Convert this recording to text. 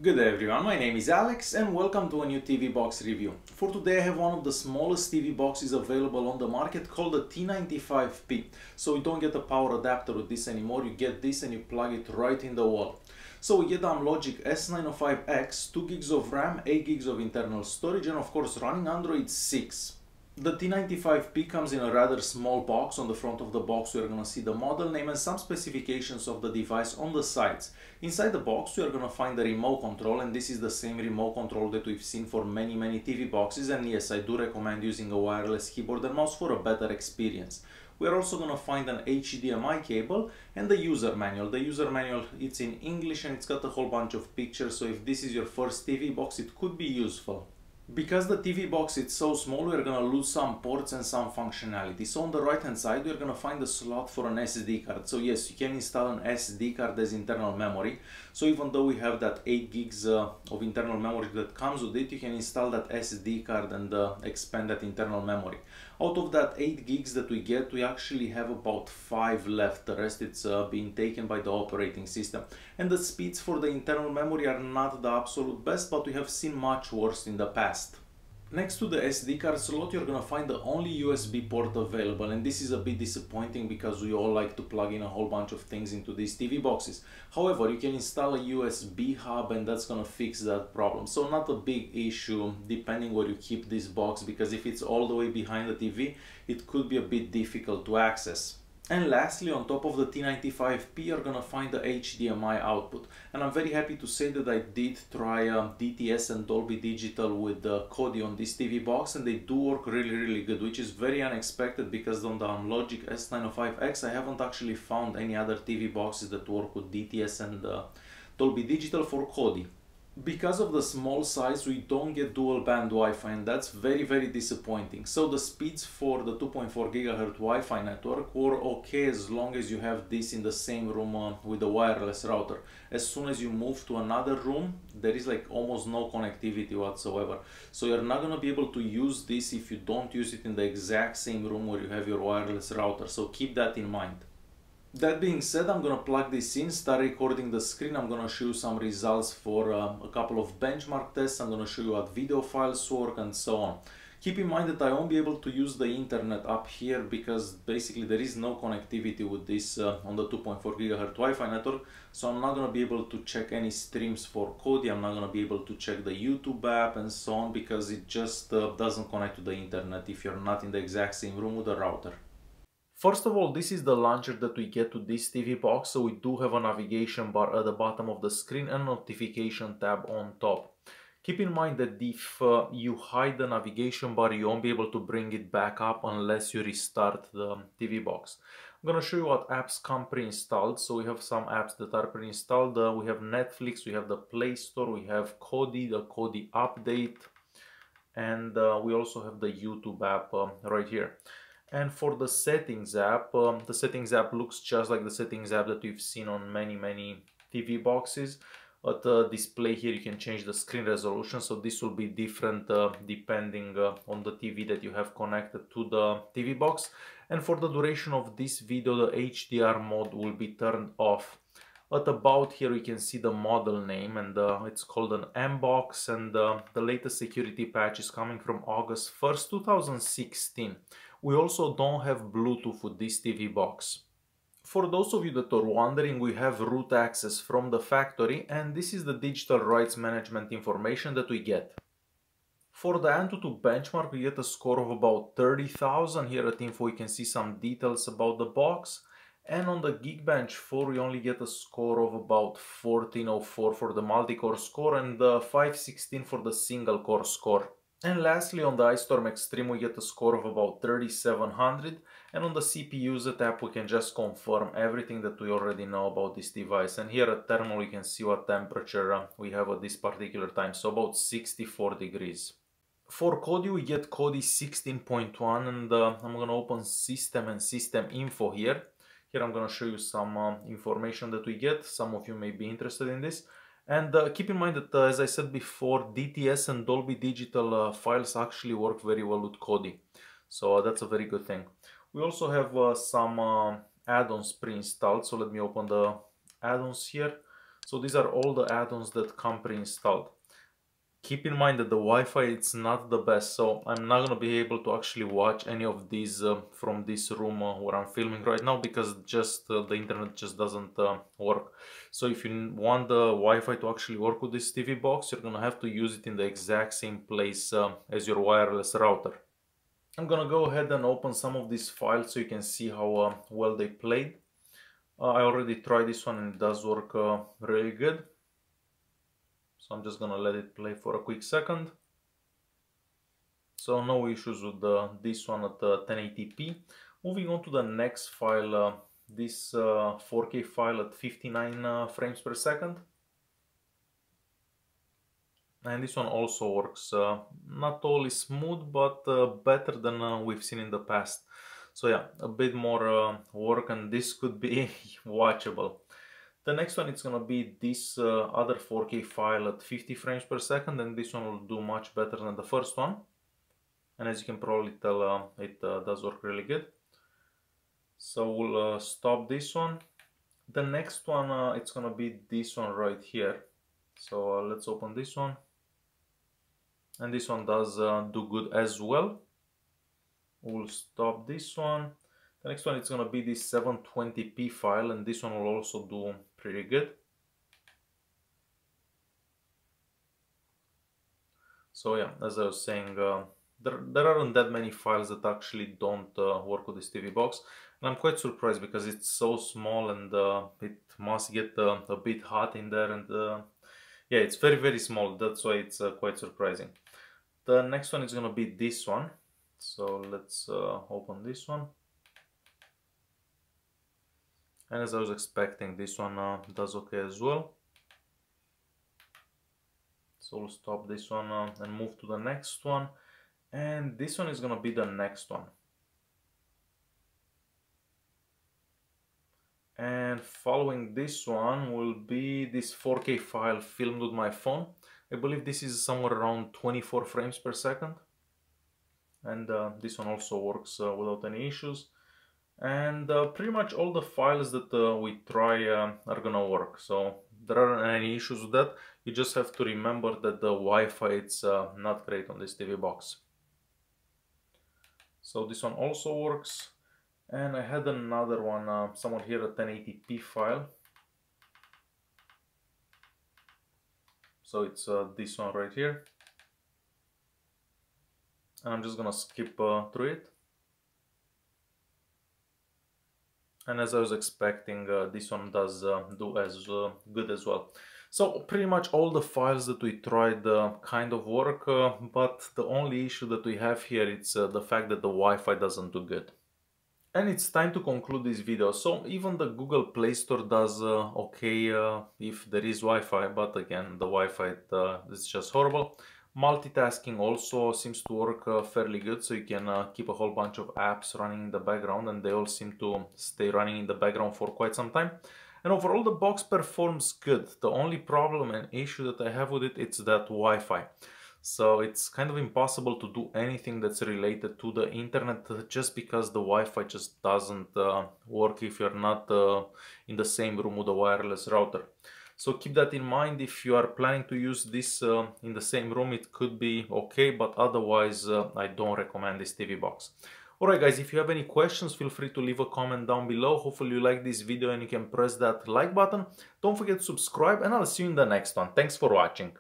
Good day everyone, my name is Alex and welcome to a new TV box review. For today I have one of the smallest TV boxes available on the market called the T95P. So you don't get a power adapter with this anymore, you get this and you plug it right in the wall. So we get the Amlogic S905x, 2 gigs of RAM, 8 gigs of internal storage and of course running Android 6. The T95P comes in a rather small box. On the front of the box we are going to see the model name and some specifications of the device on the sides. Inside the box we are going to find the remote control, and this is the same remote control that we've seen for many TV boxes, and yes, I do recommend using a wireless keyboard and mouse for a better experience. We are also going to find an HDMI cable and the user manual. The user manual, it's in English and it's got a whole bunch of pictures, so if this is your first TV box it could be useful. Because the TV box is so small, we're gonna lose some ports and some functionality. So on the right hand side, we're gonna find a slot for an SD card. So yes, you can install an SD card as internal memory. So even though we have that 8 gigs of internal memory that comes with it, you can install that SD card and expand that internal memory. Out of that 8 gigs that we get, we actually have about 5 left. The rest it's being taken by the operating system. And the speeds for the internal memory are not the absolute best, but we have seen much worse in the past. Next to the SD card slot, you're gonna find the only USB port available, and this is a bit disappointing because we all like to plug in a whole bunch of things into these TV boxes. However, you can install a USB hub and that's gonna fix that problem. So not a big issue depending where you keep this box, because if it's all the way behind the TV, it could be a bit difficult to access. And lastly, on top of the T95P, you're gonna find the HDMI output. And I'm very happy to say that I did try DTS and Dolby Digital with Kodi on this TV box, and they do work really good, which is very unexpected because on the Amlogic S905x I haven't actually found any other TV boxes that work with DTS and Dolby Digital for Kodi. Because of the small size, we don't get dual band Wi-Fi, and that's very disappointing. So the speeds for the 2.4 GHz Wi-Fi network were okay as long as you have this in the same room with the wireless router. As soon as you move to another room, there is like almost no connectivity whatsoever. So you're not gonna be able to use this if you don't use it in the exact same room where you have your wireless router. So keep that in mind. That being said, I'm gonna plug this in, start recording the screen. I'm gonna show you some results for a couple of benchmark tests. I'm gonna show you what video files work and so on. Keep in mind that I won't be able to use the internet up here because basically there is no connectivity with this on the 2.4 GHz Wi-Fi network. So I'm not gonna be able to check any streams for Kodi. I'm not gonna be able to check the YouTube app and so on because it just doesn't connect to the internet if you're not in the exact same room with the router. First of all, this is the launcher that we get to this TV box, so we do have a navigation bar at the bottom of the screen and notification tab on top. Keep in mind that if you hide the navigation bar, you won't be able to bring it back up unless you restart the TV box. I'm going to show you what apps come pre-installed. So we have some apps that are pre-installed. We have Netflix, we have the Play Store, we have Kodi, the Kodi update, and we also have the YouTube app right here. And for the settings app looks just like the settings app that we've seen on many TV boxes. At the display here you can change the screen resolution, so this will be different depending on the TV that you have connected to the TV box. And for the duration of this video, the HDR mode will be turned off. At about here we can see the model name, and it's called an M Box, and the latest security patch is coming from August 1st, 2016. We also don't have Bluetooth with this TV box. For those of you that are wondering, we have root access from the factory, and this is the digital rights management information that we get. For the Antutu Benchmark, we get a score of about 30,000. Here at Info we can see some details about the box. And on the Geekbench 4 we only get a score of about 1404 for the multi-core score and 516 for the single core score. And lastly, on the iStorm Extreme we get a score of about 3700, and on the CPU tab we can just confirm everything that we already know about this device. And here at thermal we can see what temperature we have at this particular time, so about 64 degrees. For Kodi we get Kodi 16.1, and I'm gonna open system and system info here. Here I'm gonna show you some information that we get. Some of you may be interested in this. And keep in mind that, as I said before, DTS and Dolby Digital files actually work very well with Kodi. So that's a very good thing. We also have some add-ons pre-installed. So let me open the add-ons here. So these are all the add-ons that come pre-installed. Keep in mind that the Wi-Fi it's not the best, so I'm not gonna be able to actually watch any of these from this room where I'm filming right now, because just the internet just doesn't work. So if you want the Wi-Fi to actually work with this TV box, you're gonna have to use it in the exact same place as your wireless router. I'm gonna go ahead and open some of these files so you can see how well they played. I already tried this one and it does work really good. So I'm just gonna let it play for a quick second. So no issues with this one at 1080p. Moving on to the next file, this 4K file at 59 frames per second. And this one also works not only smooth, but better than we've seen in the past. So yeah, a bit more work and this could be watchable. The next one is gonna be this other 4K file at 50 frames per second, and this one will do much better than the first one. And as you can probably tell, it does work really good. So we'll stop this one. The next one, it's gonna be this one right here. So let's open this one. And this one does do good as well. We'll stop this one. The next one is going to be this 720p file, and this one will also do pretty good. So yeah, as I was saying, there aren't that many files that actually don't work with this TV box. And I'm quite surprised because it's so small and it must get a bit hot in there. And yeah, it's very, very small. That's why it's quite surprising. The next one is going to be this one. So let's open this one. And as I was expecting, this one does okay as well. So we'll stop this one and move to the next one. And this one is going to be the next one. And following this one will be this 4K file filmed with my phone. I believe this is somewhere around 24 frames per second. And this one also works without any issues. And pretty much all the files that we try are gonna work. So there aren't any issues with that. You just have to remember that the Wi-Fi it's not great on this TV box. So this one also works. And I had another one, somewhere here, a 1080p file. So it's this one right here. And I'm just gonna skip through it. And as I was expecting, this one does do as good as well. So pretty much all the files that we tried kind of work, but the only issue that we have here is the fact that the Wi-Fi doesn't do good. And it's time to conclude this video. So even the Google Play Store does okay if there is Wi-Fi, but again the Wi-Fi is just horrible. Multitasking also seems to work fairly good, so you can keep a whole bunch of apps running in the background, and they all seem to stay running in the background for quite some time. And overall the box performs good. The only problem and issue that I have with it is that Wi-Fi. So it's kind of impossible to do anything that's related to the internet just because the Wi-Fi just doesn't work if you're not in the same room with a wireless router. So keep that in mind. If you are planning to use this in the same room, it could be okay, but otherwise I don't recommend this TV box. Alright guys, if you have any questions, feel free to leave a comment down below. Hopefully you like this video and you can press that like button. Don't forget to subscribe, and I'll see you in the next one. Thanks for watching.